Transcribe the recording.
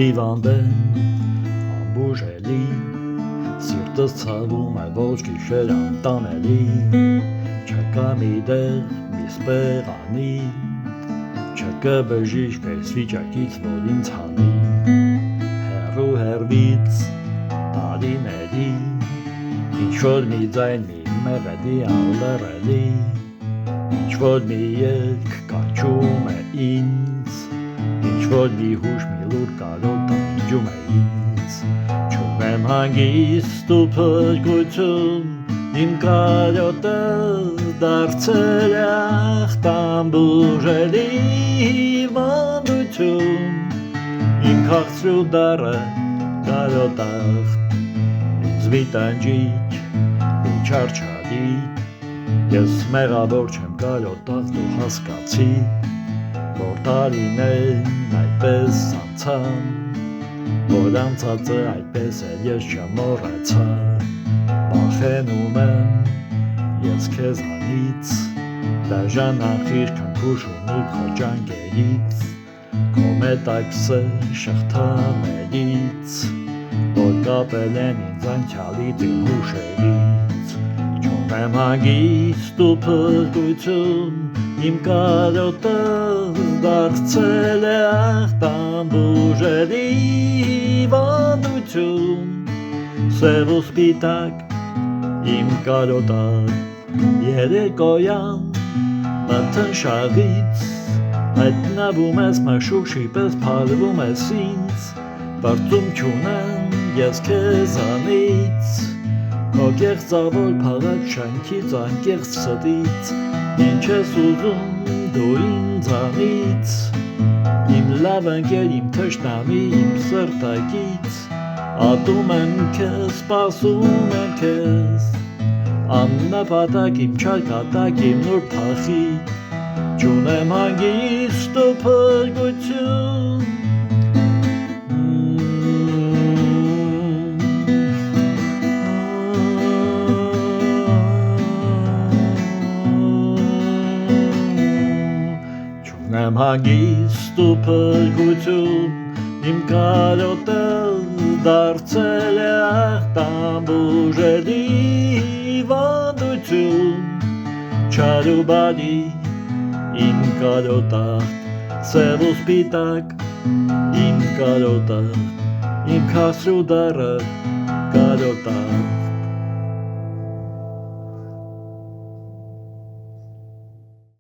Հիվանդեն ամբուժելի սիրտս ցավում է ոչ գիշեր անտանելի չկա մի դեր մի սպեղանի չկա բժիշկ այս վիճակից որ ինձ հանի հեռու հեռվից տարիների ինչ-որ մի ձայն մի մեղեդի ալերելի ինչ-որ մի երգ կանչում է ինձ ինչ-որ մի հուշ մի լուր կարոտ անջում է ինձ չունեմ հանգիստ ու փրկություն իմ կարոտը դարձել է ախտամբուժելի հիվանդություն իմ քաղցրու դառը կարոտախտ ինձ մի տանջիչ ու չարչարի ես մեղավոր չեմ կարոտախտ ու հասկացի որ տարիներն այդպես անցան որ անցածը այդպես էլ ես չմոռացա վախենում եմ ես քեզանից դաժան անխիղճ քնքուշ ու նուրբ խոճանկերից քո մետաքսը շղթաներից որ կապել են ինձ անցյալից իմ հուշերից չունեմ հանգիստ ու փրկություն իմ կարոտը դարձել է ախտամբուժելի հիվանդություն սև ու սպիտակ իմ կարոտակ երեկոյան մթնշաղից հայտնվում ես մշուշի պես փալվում ես ինձ բարձում չունեմ ես քեզանից քո կեղծավոր փաղած շանքից անկեղծ ստից ինչ ես ուզում դու ինձանից իմ լավ ընկեր իմ թշնամի իմ սրտակից ատում եմ քեզ սպասում եմ քեզ աննպատակ իմ չարկատակ իմ նոր փախի չունեմ հանգիստ ու փրկություն չունեմ հանգիստ ու փրկություն իմ կարոտը դարձել է ախտամբուժելի հիվանդություն չար ու բարի իմ կարոտախտ սև ու սպիտակ իմ կարոտախտ իմ քաղցրու դառը կարոտախտ